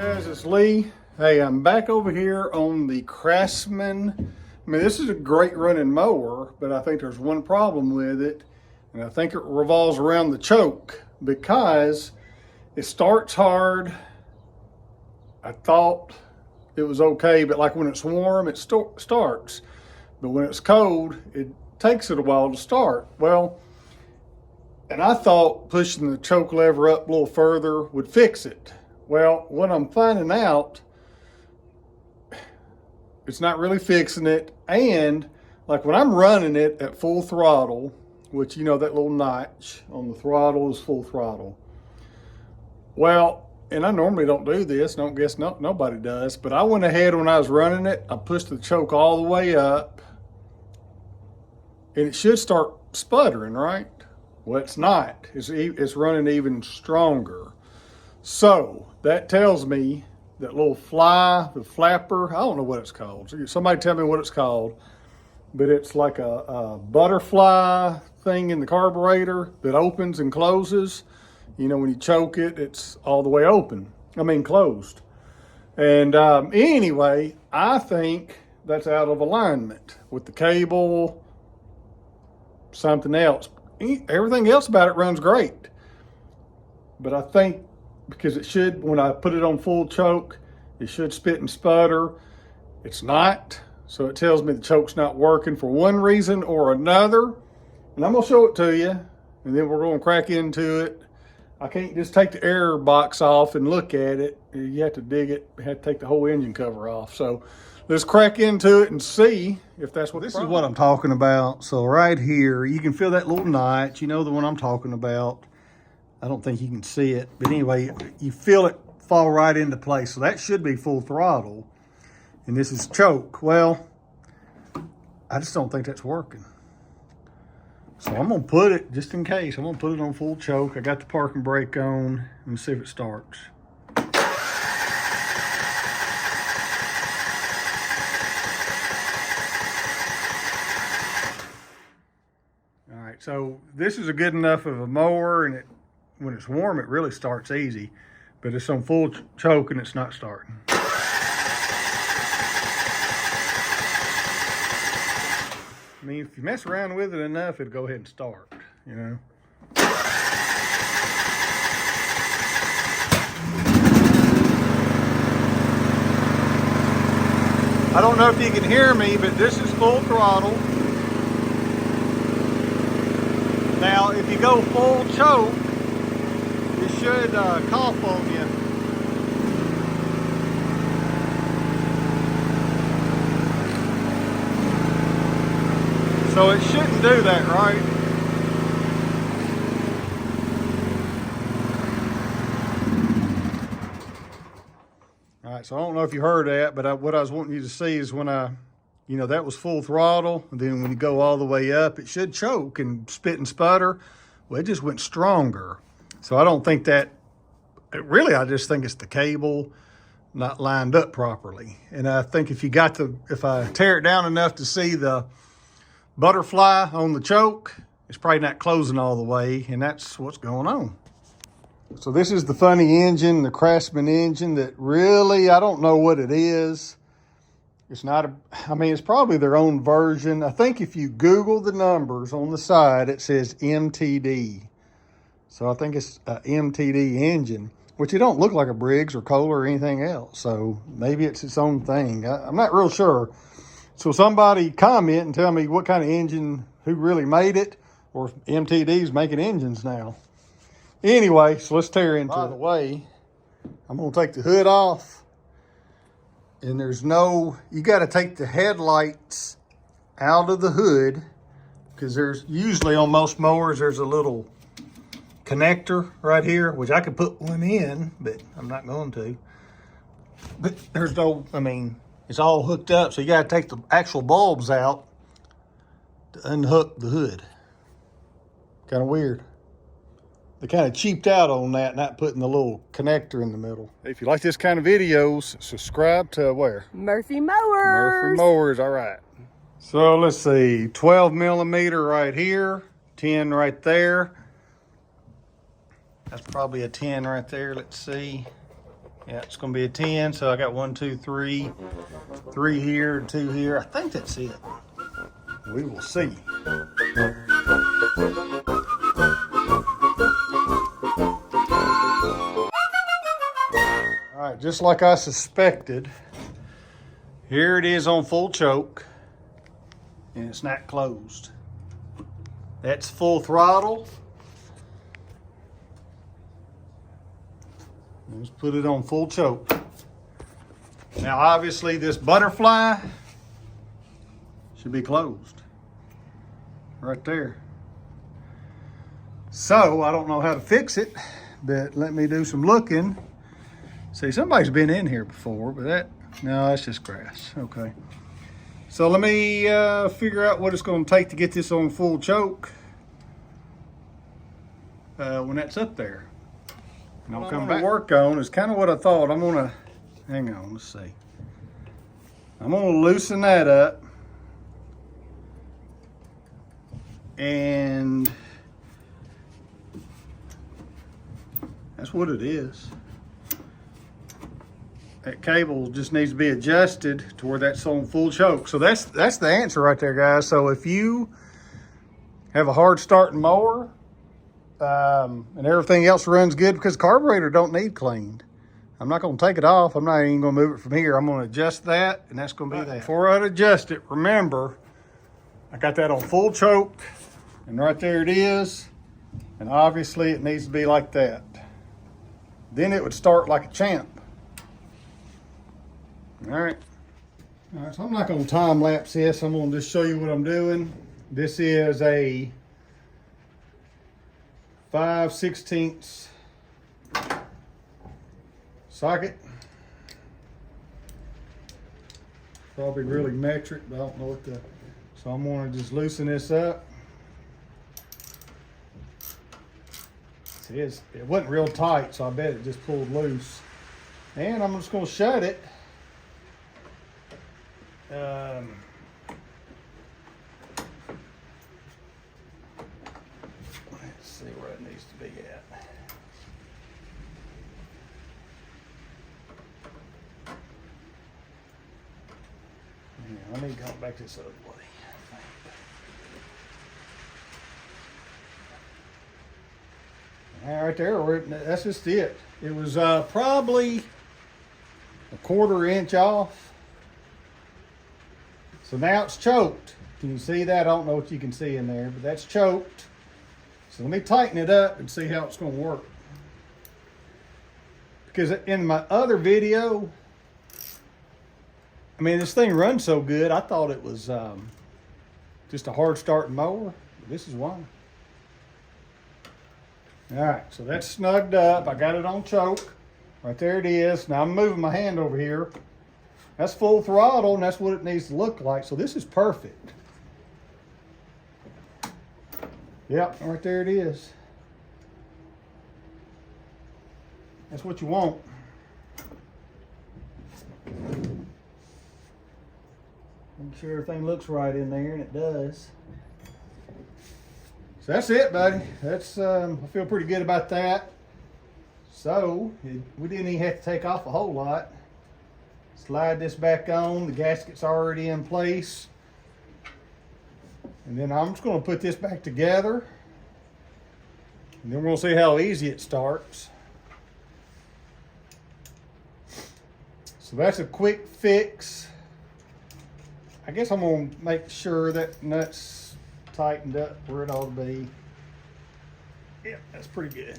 Guys, it's Lee. Hey, I'm back over here on the Craftsman. I mean, this is a great running mower, but I think there's one problem with it, and I think it revolves around the choke because it starts hard. I thought it was okay, but like when it's warm, it starts. But when it's cold, it takes it a while to start. Well, and I thought pushing the choke lever up a little further would fix it. Well, what I'm finding out, it's not really fixing it. And like when I'm running it at full throttle, which you know that little notch on the throttle is full throttle. Well, and I normally don't do this, don't guess nobody does, but I went ahead when I was running it, I pushed the choke all the way up, and it should start sputtering, right? Well, it's not. It's running even stronger. So that tells me that little fly, the flapper, I don't know what it's called. Somebody tell me what it's called. But it's like a butterfly thing in the carburetor that opens and closes. You know, when you choke it, it's all the way open. Closed. And anyway, I think that's out of alignment with the cable, something else. Everything else about it runs great. But I think because it should, when I put it on full choke, it should spit and sputter. It's not. So it tells me the choke's not working for one reason or another. And I'm going to show it to you. And then we're going to crack into it. I can't just take the air box off and look at it. You have to dig it. You have to take the whole engine cover off. So let's crack into it and see if that's what this is what I'm talking about. So right here, you can feel that little notch. You know the one I'm talking about. I don't think you can see it, but anyway, you feel it fall right into place. So that should be full throttle, and this is choke. Well, I just don't think that's working. So I'm gonna put it, just in case, I'm gonna put it on full choke. I got the parking brake on, and see if it starts. All right, so this is a good enough of a mower, and when it's warm, it really starts easy, but it's on full choke and it's not starting. I mean, if you mess around with it enough, it'll go ahead and start, you know. I don't know if you can hear me, but this is full throttle. Now, if you go full choke, it should cough on you. So it shouldn't do that, right? All right, so I don't know if you heard that, but what I was wanting you to see is when that was full throttle, and then when you go all the way up, it should choke and spit and sputter. Well, it just went stronger. So I don't think that, really, I just think it's the cable not lined up properly. And I think if I tear it down enough to see the butterfly on the choke, it's probably not closing all the way, and that's what's going on. So this is the funny engine, the Craftsman engine that really, I don't know what it is. It's not it's probably their own version. I think if you Google the numbers on the side, it says MTD. So I think it's an MTD engine, which it don't look like a Briggs or Kohler or anything else. So maybe it's its own thing. I'm not real sure. So somebody comment and tell me what kind of engine, who really made it, or if MTD's making engines now. Anyway, so let's tear into it. By the way, I'm gonna take the hood off. And you gotta take the headlights out of the hood, because there's usually on most mowers, there's a little connector right here, which I could put one in, but I'm not going to. But there's it's all hooked up, so you gotta take the actual bulbs out to unhook the hood. Kind of weird. They kind of cheaped out on that, not putting the little connector in the middle. If you like this kind of videos, subscribe to where? Murphy Mowers. Murphy Mowers, all right. So let's see, 12 millimeter right here, 10 right there. That's probably a 10 right there, let's see. Yeah, it's gonna be a 10, so I got 1, 2, 3. 3 here, 2 here. I think that's it. We will see. All right, just like I suspected, here it is on full choke, and it's not closed. That's full throttle. Let's put it on full choke. Now, obviously, this butterfly should be closed right there. So, I don't know how to fix it, but let me do some looking. See, somebody's been in here before, but no, that's just grass. Okay. So, let me figure out what it's going to take to get this on full choke when that's up there. And I'll come back. Work on is kind of what I thought. I'm gonna, hang on, let's see. I'm gonna loosen that up. And that's what it is. That cable just needs to be adjusted to where that's on full choke. So that's the answer right there, guys. So if you have a hard starting mower, and everything else runs good, because the carburetor don't need cleaned. I'm not going to take it off. I'm not even going to move it from here. I'm going to adjust that, and that's going to be that. Before I adjust it, remember, I got that on full choke, and right there it is. And obviously, it needs to be like that. Then it would start like a champ. All right. All right, so I'm not going to time lapse this. I'm going to just show you what I'm doing. This is a 5/16 socket. Probably really metric, but I don't know what so I'm going to just loosen this up. See, it wasn't real tight, so I bet it just pulled loose. And I'm just going to shut it. Let's see where it needs to be at. Yeah, let me go back this other way. All right there, that's just it. It was probably a 1/4 inch off. So now it's choked. Can you see that? I don't know what you can see in there, but that's choked. So let me tighten it up and see how it's going to work. Because in my other video, I mean, this thing runs so good, I thought it was just a hard starting mower. But this is why. All right, so that's snugged up. I got it on choke. Right there it is. Now I'm moving my hand over here. That's full throttle, and that's what it needs to look like. So this is perfect. Yep, right there it is. That's what you want. Make sure everything looks right in there, and it does. So that's it, buddy. That's I feel pretty good about that. So we didn't even have to take off a whole lot. Slide this back on. The gasket's already in place. And then I'm just going to put this back together. And then we're going to see how easy it starts. So that's a quick fix. I guess I'm going to make sure that nut's tightened up where it ought to be. Yeah, that's pretty good.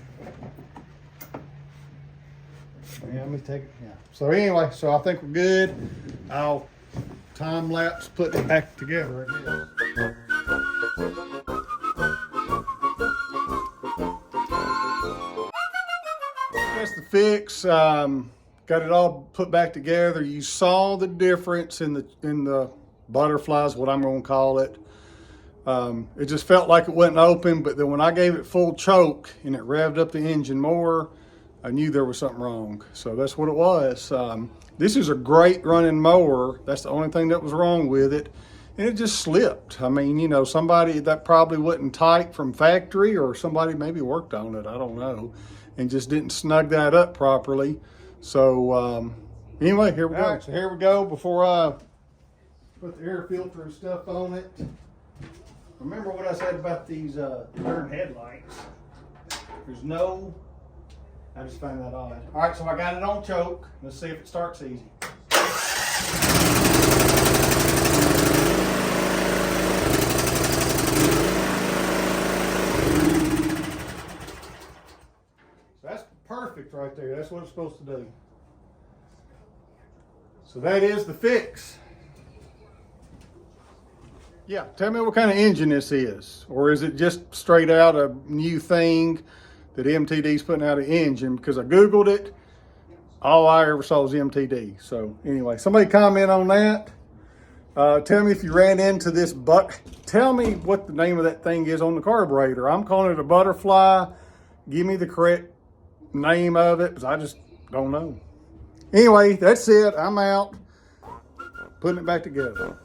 Yeah, let me take it. Yeah. So anyway, so I think we're good. I'll time lapse putting it back together again. That's the fix. Got it all put back together. You saw the difference in the butterflies, what I'm going to call it. It just felt like it wasn't open, but then when I gave it full choke and it revved up the engine more, I knew there was something wrong. So that's what it was. This is a great running mower. That's the only thing that was wrong with it. And it just slipped. I mean, you know, somebody that probably wasn't tight from factory, or somebody maybe worked on it, I don't know, and just didn't snug that up properly. So anyway, here we go. All right, so here we go. Before I put the air filter and stuff on it, remember what I said about these turn headlights. There's no, I just find that odd. All right, so I got it on choke. Let's see if it starts easy. That's perfect right there. That's what it's supposed to do. So that is the fix. Yeah, tell me what kind of engine this is. Or is it just straight out a new thing that MTD's putting out an engine? Because I Googled it. All I ever saw was MTD. So anyway, somebody comment on that. Tell me if you ran into this tell me what the name of that thing is on the carburetor. I'm calling it a butterfly. Give me the correct name of it, because I just don't know. Anyway, that's it. I'm out. Putting it back together.